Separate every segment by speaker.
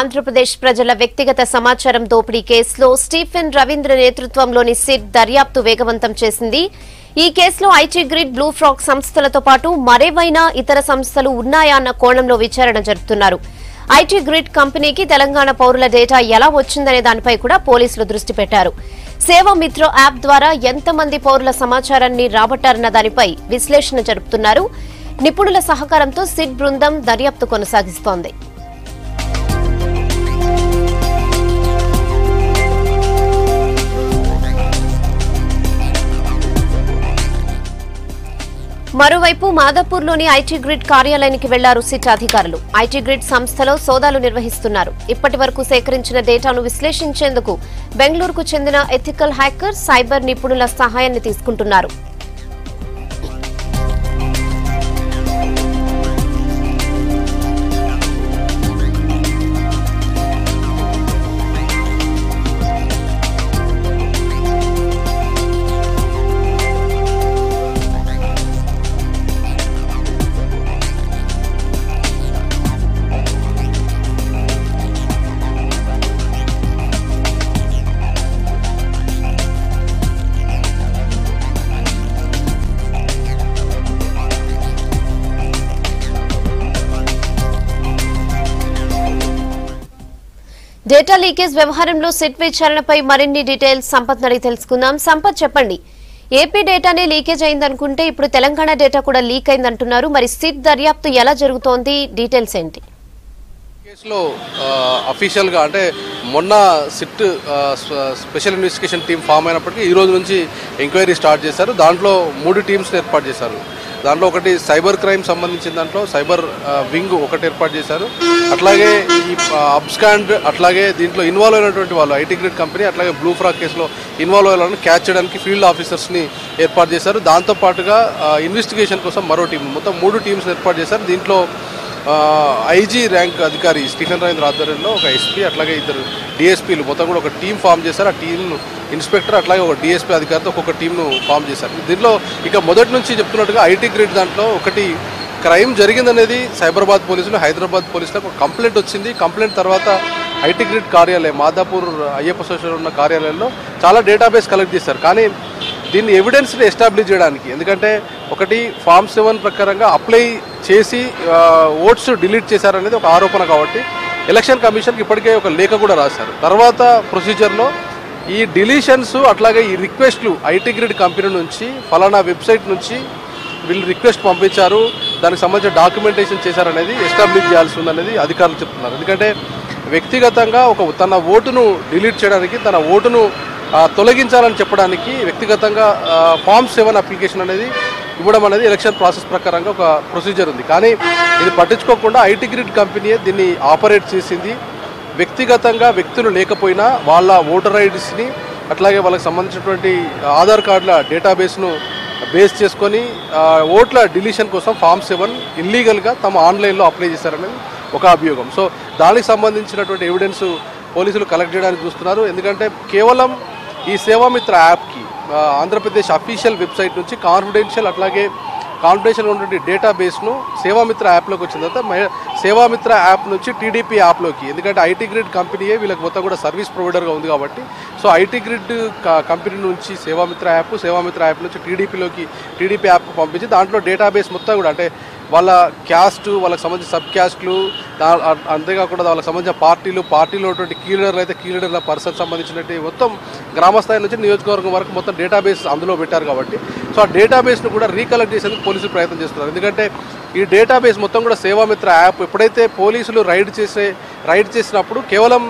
Speaker 1: ఆంధ్రప్రదేశ్ ప్రజల వ్యక్తిగత సమాచారం దోపిడీ కేసులో స్టీఫెన్ రవీంద్ర నేతృత్వంలోని సిట్ దర్యాప్తు వేగవంతం చేసింది. ఈ కేసులో ఐటీ గ్రిడ్, బ్లూ ఫ్రాగ్ సంస్థలతో పాటు మరేవైనా ఇతర సంస్థలు ఉన్నాయా అన్న కోణంలో విచారణ జరుపుతున్నారు. ఐటీ గ్రిడ్ కంపెనీకి తెలంగాణ పౌరుల డేటా ఎలా వచ్చిందనే దానిపై కూడా పోలీసులు దృష్టి పెట్టారు. సేవా మిత్ర యాప్ ద్వారా ఎంతమంది పౌరుల సమాచారాన్ని రాబట్టారన్న దానిపై విశ్లేషణ జరుపుతున్నారు. నిపుణుల సహకారంతో సిట్ బృందం దర్యాప్తు కొనసాగిస్తోంది. మరోవైపు మాదాపూర్లోని ఐటీ గ్రిడ్ కార్యాలయానికి వెళ్లారు సిట్ అధికారులు. ఐటీ గ్రిడ్ సంస్థలో సోదాలు నిర్వహిస్తున్నారు. ఇప్పటి వరకు సేకరించిన డేటాను విశ్లేషించేందుకు బెంగళూరుకు చెందిన ఎథికల్ హ్యాకర్, సైబర్ నిపుణుల సహాయాన్ని తీసుకుంటున్నారు. డేటా లీకేజ్ వ్యవహారంలో సిట్ విచారణపై మరిన్ని డీటెయిల్స్ సంపత్ అడిగి తెలుసుకుందాం. సంపత్, చెప్పండి. ఏపీ డేటానే లీకేజ్ అయిందనుకుంటే ఇప్పుడు తెలంగాణ డేటా కూడా లీక్ అయిందంటున్నారు. మరి సిట్ దర్యాప్తు ఎలా జరుగుతోంది? డీటెయిల్స్ ఏంటి?
Speaker 2: కేసులో అఫీషియల్గా అంటే మొన్న SIT special investigation team form అయినప్పటికీ ఈ రోజు నుంచి ఎంక్వైరీ స్టార్ట్ చేశారు. దాంట్లో 3 టీమ్స్ని ఏర్పాటు చేశారు. దాంట్లో ఒకటి సైబర్ క్రైమ్ సంబంధించిన దాంట్లో సైబర్ వింగ్ ఒకటి ఏర్పాటు చేశారు. అట్లాగే ఈ అబ్స్కాండ్, అట్లాగే దీంట్లో ఇన్వాల్వ్ అయినటువంటి వాళ్ళు ఐటీ గ్రిడ్ కంపెనీ, అట్లాగే బ్లూ ఫ్రాగ్ కేసులో ఇన్వాల్వ్ అయ్యే వాళ్ళని క్యాచ్ చేయడానికి ఫీల్డ్ ఆఫీసర్స్ని ఏర్పాటు చేశారు. దాంతోపాటుగా ఇన్వెస్టిగేషన్ కోసం మరో టీం, మొత్తం 3 టీమ్స్ని ఏర్పాటు చేశారు. దీంట్లో ఐజీ ర్యాంక్ అధికారి స్టీఫెన్ రవీంద్ర ఆధ్వర్యంలో ఒక ఎస్పీ, అట్లాగే 2 డిఎస్పీలు మొత్తం కూడా ఒక టీం ఫామ్ చేశారు. ఆ టీం ఇన్స్పెక్టర్, అట్లాగే ఒక డిఎస్పీ అధికారితో ఒక్కొక్క టీంను ఫామ్ చేశారు. దీనిలో ఇక మొదటి నుంచి చెప్తున్నట్టుగా ఐటీ గ్రిడ్ దాంట్లో ఒకటి క్రైమ్ జరిగిందనేది సైబరాబాద్ పోలీసులు, హైదరాబాద్ పోలీసులకు ఒక కంప్లైంట్ వచ్చింది. కంప్లైంట్ తర్వాత ఐటీ గ్రిడ్ కార్యాలయం, మాదాపూర్ అయ్యప్ప సోషల్ ఉన్న కార్యాలయంలో చాలా డేటాబేస్ కలెక్ట్ చేశారు. కానీ దీన్ని ఎవిడెన్స్ని ఎస్టాబ్లిష్ చేయడానికి, ఎందుకంటే ఒకటి ఫామ్ 7 ప్రకారంగా అప్లై చేసి ఓట్స్ డిలీట్ చేశారనేది ఒక ఆరోపణ. కాబట్టి ఎలక్షన్ కమిషన్కి ఇప్పటికే ఒక లేఖ కూడా రాశారు. తర్వాత ప్రొసీజర్లో ఈ డిలీషన్స్, అట్లాగే ఈ రిక్వెస్ట్లు ఐటీ గ్రిడ్ కంపెనీ నుంచి ఫలానా వెబ్సైట్ నుంచి వీళ్ళు రిక్వెస్ట్ పంపించారు, దానికి సంబంధించిన డాక్యుమెంటేషన్ చేశారనేది ఎస్టాబ్లిష్ చేయాల్సి ఉందనేది అధికారులు చెప్తున్నారు. ఎందుకంటే వ్యక్తిగతంగా తన ఓటును డిలీట్ చేయడానికి, తన ఓటును తొలగించాలని చెప్పడానికి వ్యక్తిగతంగా ఫామ్ 7 అప్లికేషన్ అనేది ఇవ్వడం అనేది ఎలక్షన్ ప్రాసెస్ ప్రకారంగా ఒక ప్రొసీజర్ ఉంది. కానీ ఇది పట్టించుకోకుండా ఐటీ గ్రిడ్ కంపెనీయే దీన్ని ఆపరేట్ చేసింది. వ్యక్తిగతంగా వ్యక్తులు లేకపోయినా వాళ్ళ ఓటర్ ఐడీస్ని, అట్లాగే వాళ్ళకి సంబంధించినటువంటి ఆధార్ కార్డుల డేటాబేస్ను బేస్ చేసుకొని ఓట్ల డిలీషన్ కోసం ఫామ్ 7 ఇల్లీగల్గా తమ ఆన్లైన్లో అప్లై చేశారనేది ఒక అభియోగం. సో దానికి సంబంధించినటువంటి ఎవిడెన్స్ పోలీసులు కలెక్ట్ చేయడానికి చూస్తున్నారు. ఎందుకంటే కేవలం ఈ సేవామిత్ర యాప్కి ఆంధ్రప్రదేశ్ అఫీషియల్ వెబ్సైట్ నుంచి కాన్ఫిడెన్షియల్, అట్లాగే కాన్ఫిడెన్షియల్ ఉన్నటువంటి డేటాబేస్ను సేవామిత్ర యాప్లోకి వచ్చిన తర్వాత సేవామిత్ర యాప్ నుంచి టీడీపీ యాప్లోకి, ఎందుకంటే ఐటీ గ్రిడ్ కంపెనీయే వీళ్ళకి మొత్తం కూడా సర్వీస్ ప్రొవైడర్గా ఉంది కాబట్టి, సో ఐటీ గ్రిడ్ కంపెనీ నుంచి సేవామిత్ర యాప్ నుంచి టీడీపీ యాప్కు పంపించి దాంట్లో డేటాబేస్ మొత్తం కూడా, అంటే వాళ్ళ క్యాస్ట్, వాళ్ళకి సంబంధించిన సబ్ క్యాస్ట్లు, అంతేకాకుండా వాళ్ళకి సంబంధించిన పార్టీలో ఉన్నటువంటి కీ లీడర్లు అయితే కీ లీడర్ల పర్సన్ సంబంధించినట్టు మొత్తం గ్రామస్థాయి నుంచి నియోజకవర్గం వరకు మొత్తం డేటాబేస్ అందులో పెట్టారు. కాబట్టి సో ఆ డేటాబేస్ను కూడా రీకలెక్ట్ చేసేందుకు పోలీసులు ప్రయత్నం చేస్తున్నారు. ఎందుకంటే ఈ డేటాబేస్ మొత్తం కూడా సేవామిత్ర యాప్ ఎప్పుడైతే పోలీసులు రైడ్ చేసినప్పుడు కేవలం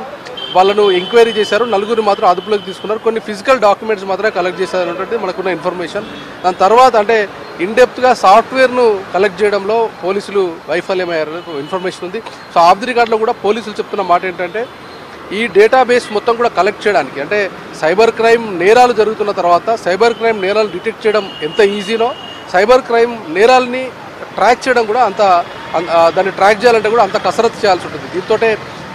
Speaker 2: వాళ్ళను ఎంక్వైరీ చేశారు, 4 మాత్రం అదుపులోకి తీసుకున్నారు. కొన్ని ఫిజికల్ డాక్యుమెంట్స్ మాత్రమే కలెక్ట్ చేశారనేది మనకున్న ఇన్ఫర్మేషన్. దాని తర్వాత అంటే ఇన్డెప్త్గా సాఫ్ట్వేర్ను కలెక్ట్ చేయడంలో పోలీసులు వైఫల్యమయ్యారనే ఇన్ఫర్మేషన్ ఉంది. సో ఆఫ్ ది రికార్డ్లో కూడా పోలీసులు చెప్తున్న మాట ఏంటంటే ఈ డేటాబేస్ మొత్తం కూడా కలెక్ట్ చేయడానికి, అంటే సైబర్ క్రైమ్ నేరాలు జరుగుతున్న తర్వాత సైబర్ క్రైమ్ నేరాలు డిటెక్ట్ చేయడం ఎంత ఈజీనో, సైబర్ క్రైమ్ నేరాలని ట్రాక్ చేయడం కూడా దాన్ని ట్రాక్ చేయాలంటే కూడా అంత కసరత్తు చేయాల్సి ఉంటుంది. దీంతో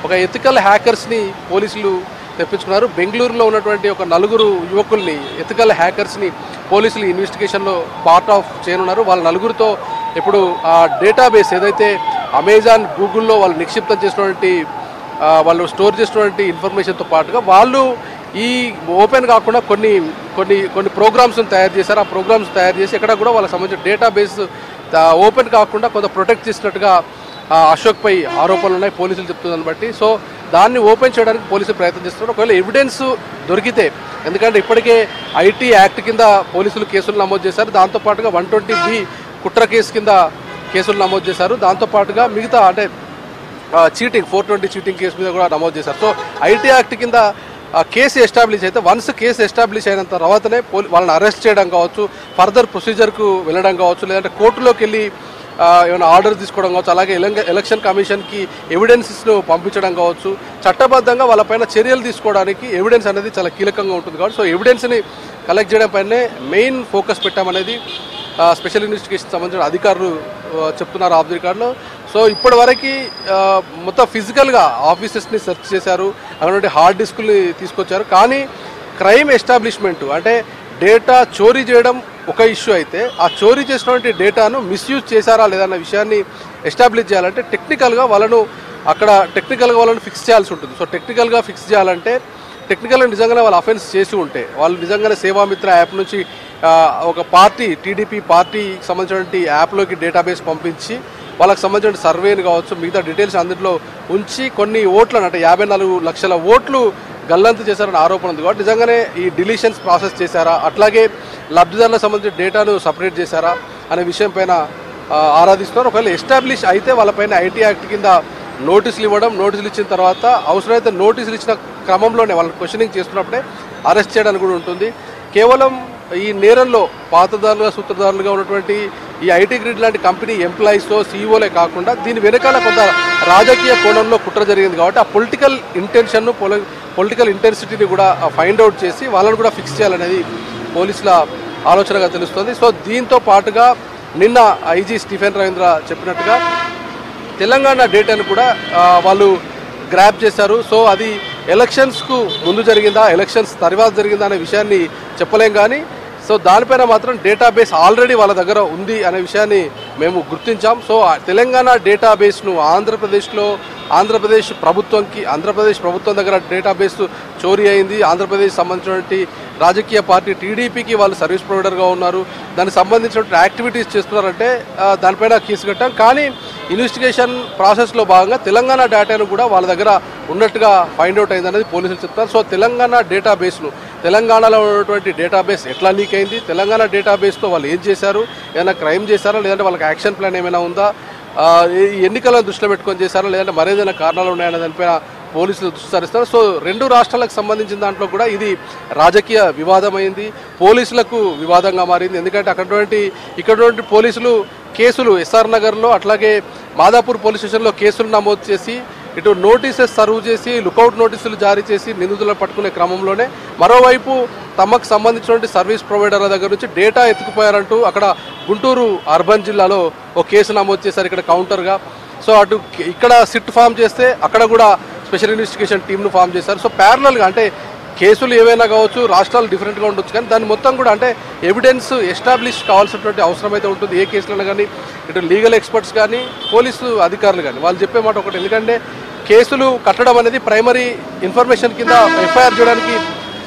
Speaker 2: ఒక ఎథికల్ హ్యాకర్స్ని పోలీసులు తెప్పించుకున్నారు. బెంగళూరులో ఉన్నటువంటి ఒక 4 యువకుల్ని, ఎథికల్ హ్యాకర్స్ని పోలీసులు ఇన్వెస్టిగేషన్లో పార్ట్ ఆఫ్ చేయనున్నారు. వాళ్ళ 4తో ఇప్పుడు ఆ డేటాబేస్ ఏదైతే అమెజాన్, గూగుల్లో వాళ్ళు నిక్షిప్తం చేసినటువంటి వాళ్ళు స్టోర్ చేసినటువంటి ఇన్ఫర్మేషన్తో పాటుగా వాళ్ళు ఈ ఓపెన్ కాకుండా కొన్ని కొన్ని కొన్ని ప్రోగ్రామ్స్ని తయారు చేశారు. ఆ ప్రోగ్రామ్స్ తయారు చేసి ఎక్కడ కూడా వాళ్ళకి సంబంధించిన డేటాబేస్ ఓపెన్ కాకుండా కొంత ప్రొటెక్ట్ చేసినట్టుగా అశోక్ పై ఆరోపణలు ఉన్నాయి పోలీసులు చెప్తుందని బట్టి. సో దాన్ని ఓపెన్ చేయడానికి పోలీసులు ప్రయత్నం చేస్తున్నారు. ఒకవేళ ఎవిడెన్స్ దొరికితే, ఎందుకంటే ఇప్పటికే ఐటీ యాక్ట్ కింద పోలీసులు కేసులు నమోదు చేశారు. దాంతోపాటుగా 120B కుట్ర కేసు కింద కేసులు నమోదు చేశారు. దాంతోపాటుగా మిగతా అంటే చీటింగ్ 420 చీటింగ్ కేసు మీద కూడా నమోదు చేశారు. సో ఐటీ యాక్ట్ కింద కేసు ఎస్టాబ్లిష్ అయితే, వన్స్ కేసు ఎస్టాబ్లిష్ అయిన తర్వాతనే వాళ్ళని అరెస్ట్ చేయడం కావచ్చు, ఫర్దర్ ప్రొసీజర్కు వెళ్ళడం కావచ్చు, లేదంటే కోర్టులోకి వెళ్ళి ఏమైనా ఆర్డర్ తీసుకోవడం కావచ్చు, అలాగే ఎలక్షన్ కమిషన్కి ఎవిడెన్సెస్ను పంపించడం కావచ్చు, చట్టబద్ధంగా వాళ్ళపైన చర్యలు తీసుకోవడానికి ఎవిడెన్స్ అనేది చాలా కీలకంగా ఉంటుంది కాబట్టి సో ఎవిడెన్స్ని కలెక్ట్ చేయడం పైనే మెయిన్ ఫోకస్ పెట్టామనేది స్పెషల్ ఇన్వెస్టిగేషన్ సంబంధించిన అధికారులు చెప్తున్నారు ఆఫ్ ది రికార్డులో. సో ఇప్పటి వరకు మొత్తం ఫిజికల్గా ఆఫీసెస్ని సెర్చ్ చేశారు, అక్కడ హార్డ్ డిస్క్ని తీసుకొచ్చారు. కానీ క్రైమ్ ఎస్టాబ్లిష్మెంట్ అంటే డేటా చోరీ చేయడం ఒక ఇష్యూ అయితే, ఆ చోరీ చేసినటువంటి డేటాను మిస్యూజ్ చేశారా లేదన్న విషయాన్ని ఎస్టాబ్లిష్ చేయాలంటే టెక్నికల్గా వాళ్ళను ఫిక్స్ చేయాల్సి ఉంటుంది. సో టెక్నికల్గా ఫిక్స్ చేయాలంటే టెక్నికల్గా నిజంగానే వాళ్ళు అఫెన్స్ చేసి ఉంటే, వాళ్ళు నిజంగానే సేవామిత్ర యాప్ నుంచి ఒక పార్టీ టీడీపీ పార్టీకి సంబంధించినటువంటి యాప్లోకి డేటాబేస్ పంపించి వాళ్ళకి సంబంధించిన సర్వేని కావచ్చు, మిగతా డీటెయిల్స్ అందులో ఉంచి కొన్ని ఓట్లను అంటే 54 లక్షల ఓట్లు గల్లంతు చేశారని ఆరోపణ ఉంది. కాబట్టి నిజంగానే ఈ డిలీషన్స్ ప్రాసెస్ చేశారా, అట్లాగే లబ్ధిదారులకు సంబంధించిన డేటాను సపరేట్ చేశారా అనే విషయం పైన ఆరాధిస్తున్నారు. ఒకవేళ ఎస్టాబ్లిష్ అయితే వాళ్ళపైన ఐటీ యాక్ట్ కింద నోటీసులు ఇవ్వడం, నోటీసులు ఇచ్చిన తర్వాత అవసరమైతే నోటీసులు ఇచ్చిన క్రమంలోనే వాళ్ళని క్వశ్చనింగ్ చేస్తున్నప్పుడే అరెస్ట్ చేయడానికి కూడా ఉంటుంది. కేవలం ఈ నేరంలో పాతదారులుగా సూత్రధారులుగా ఉన్నటువంటి ఈ ఐటీ గ్రిడ్ లాంటి కంపెనీ ఎంప్లాయీస్తో సీఈఓలే కాకుండా దీని వెనకాల కొంత రాజకీయ కోణంలో కుట్ర జరిగింది కాబట్టి ఆ పొలిటికల్ ఇంటెన్సిటీని కూడా ఫైండ్ అవుట్ చేసి వాళ్ళని కూడా ఫిక్స్ చేయాలనేది పోలీసుల ఆలోచనగా తెలుస్తుంది. సో దీంతో పాటుగా నిన్న ఐజీ స్టీఫెన్ రవీంద్ర చెప్పినట్టుగా తెలంగాణ డేటాను కూడా వాళ్ళు గ్రాప్ చేశారు. సో అది ఎలక్షన్స్కు ముందు జరిగిందా, ఎలక్షన్స్ తర్వాత జరిగిందా అనే విషయాన్ని చెప్పలేం. కానీ సో దానిపైన మాత్రం డేటాబేస్ ఆల్రెడీ వాళ్ళ దగ్గర ఉంది అనే విషయాన్ని మేము గుర్తించాం. సో తెలంగాణ డేటాబేస్ను ఆంధ్రప్రదేశ్ ప్రభుత్వం దగ్గర డేటాబేస్ చోరీ అయింది. ఆంధ్రప్రదేశ్ సంబంధించినటువంటి రాజకీయ పార్టీ టీడీపీకి వాళ్ళు సర్వీస్ ప్రొవైడర్గా ఉన్నారు, దానికి సంబంధించినటువంటి యాక్టివిటీస్ చేస్తున్నారంటే దానిపైన కేసు కట్టాం. కానీ ఇన్వెస్టిగేషన్ ప్రాసెస్లో భాగంగా తెలంగాణ డేటాను కూడా వాళ్ళ దగ్గర ఉన్నట్టుగా ఫైండ్ అవుట్ అయింది అనేది పోలీసులు చెప్తారు. సో తెలంగాణలో ఉన్నటువంటి డేటాబేస్ ఎట్లా లీక్ అయింది, తెలంగాణ డేటాబేస్తో వాళ్ళు ఏం చేశారు, ఏదైనా క్రైమ్ చేశారా, లేదంటే వాళ్ళకి యాక్షన్ ప్లాన్ ఏమైనా ఉందా, ఎన్నికలను దృష్టిలో పెట్టుకొని చేశారా, లేదంటే మరేదైనా కారణాలు ఉన్నాయనే దానిపైన పోలీసులు దృష్టి సారిస్తారు. సో 2 రాష్ట్రాలకు సంబంధించిన దాంట్లో కూడా ఇది రాజకీయ వివాదమైంది, పోలీసులకు వివాదంగా మారింది. ఎందుకంటే ఇక్కడ పోలీసులు కేసులు ఎస్ఆర్ నగర్లో అట్లాగే మాదాపూర్ పోలీస్ స్టేషన్లో కేసులు నమోదు చేసి ఇటు నోటీసెస్ సర్వ్ చేసి లుకౌట్ నోటీసులు జారీ చేసి నిందితులను పట్టుకునే క్రమంలోనే మరోవైపు తమకు సంబంధించినటువంటి సర్వీస్ ప్రొవైడర్ల దగ్గర నుంచి డేటా ఎత్తుకుపోయారంటూ అక్కడ గుంటూరు అర్బన్ జిల్లాలో ఒక కేసు నమోదు చేశారు ఇక్కడ కౌంటర్గా. సో ఇక్కడ సిట్ ఫామ్ చేస్తే అక్కడ కూడా స్పెషల్ ఇన్వెస్టిగేషన్ టీమ్ను ఫామ్ చేశారు. సో ప్యారలల్గా అంటే కేసులు ఏవైనా కావచ్చు, రాష్ట్రాలు డిఫరెంట్గా ఉండొచ్చు, కానీ దాన్ని మొత్తం కూడా అంటే ఎవిడెన్స్ ఎస్టాబ్లిష్ కావాల్సినటువంటి అవసరం అయితే ఉంటుంది. ఏ కేసులైనా కానీ ఇటు లీగల్ ఎక్స్పర్ట్స్ కానీ పోలీసు అధికారులు కానీ వాళ్ళు చెప్పే మాట ఒకటి, ఎందుకంటే కేసులు కట్టడం అనేది ప్రైమరీ ఇన్ఫర్మేషన్ కింద ఎఫ్ఐఆర్ చేయడానికి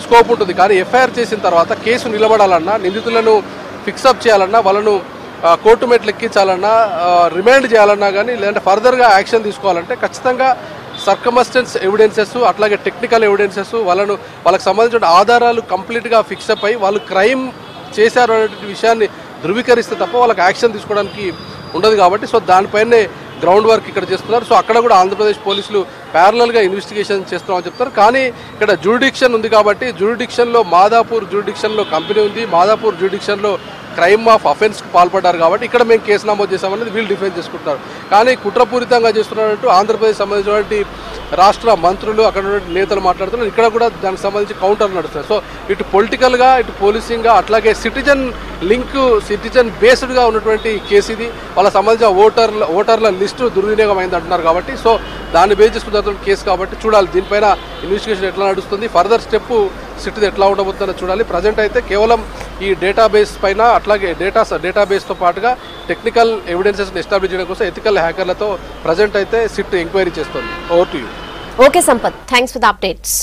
Speaker 2: స్కోప్ ఉంటుంది. కానీ ఎఫ్ఐఆర్ చేసిన తర్వాత కేసు నిలబడాలన్నా, నిందితులను ఫిక్సప్ చేయాలన్నా, వాళ్ళను కోర్టు మెట్లు ఎక్కించాలన్నా, రిమాండ్ చేయాలన్నా కానీ, లేదంటే ఫర్దర్గా యాక్షన్ తీసుకోవాలంటే ఖచ్చితంగా సర్కమస్టెన్స్ ఎవిడెన్సెస్ అట్లాగే టెక్నికల్ ఎవిడెన్సెస్ వాళ్ళకి సంబంధించిన ఆధారాలు కంప్లీట్గా ఫిక్సప్ అయ్యి వాళ్ళు క్రైమ్ చేశారు అనే విషయాన్ని ధృవీకరిస్తే తప్ప వాళ్ళకి యాక్షన్ తీసుకోవడానికి ఉండదు. కాబట్టి సో దానిపైనే గ్రౌండ్ వర్క్ ఇక్కడ చేస్తున్నారు. సో అక్కడ కూడా ఆంధ్రప్రదేశ్ పోలీసులు ప్యారలల్గా ఇన్వెస్టిగేషన్ చేస్తున్నామని చెప్తారు. కానీ ఇక్కడ జ్యూరిడిక్షన్ ఉంది కాబట్టి జ్యూరిడిక్షన్లో మాదాపూర్ జ్యూరిడిక్షన్లో కంపెనీ ఉంది, మాదాపూర్ జ్యూరిడిక్షన్లో క్రైమ్ ఆఫ్ అఫెన్స్కి పాల్పడ్డారు కాబట్టి ఇక్కడ మేము కేసు నమోదు చేశామనేది వీళ్ళు డిఫెన్స్ చేసుకుంటున్నారు. కానీ కుట్రపూరితంగా చేస్తున్నట్టు ఆంధ్రప్రదేశ్ సంబంధించినటువంటి రాష్ట్ర మంత్రులు అక్కడ నేతలు మాట్లాడుతున్నారు. ఇక్కడ కూడా దానికి సంబంధించి కౌంటర్ నడుస్తారు. సో ఇటు పొలిటికల్గా, ఇటు పోలీసింగ్గా, అట్లాగే సిటిజన్ బేస్డ్గా ఉన్నటువంటి కేసు ఇది. వాళ్ళకి సంబంధించిన ఓటర్ల లిస్టు దుర్వినియోగం అయింది అంటున్నారు కాబట్టి సో దాన్ని బేస్ చేసుకున్న కేసు కాబట్టి చూడాలి దీనిపైన ఇన్వెస్టిగేషన్ ఎట్లా నడుస్తుంది, ఫర్దర్ స్టెప్ సిట్ది ఎట్లా ఉండబోతుందో చూడాలి. ప్రజెంట్ అయితే కేవలం ఈ డేటాబేస్ పైన అట్లాగే డేటాబేస్తో పాటుగా టెక్నికల్ ఎవిడెన్సెస్ని ఎస్టాబ్లిష్ చేయడం కోసం ఎథికల్ హ్యాకర్లతో ప్రజెంట్ అయితే సిట్ ఎంక్వైరీ చేస్తుంది. Over to you.
Speaker 1: Okay Sampath, thanks for the updates.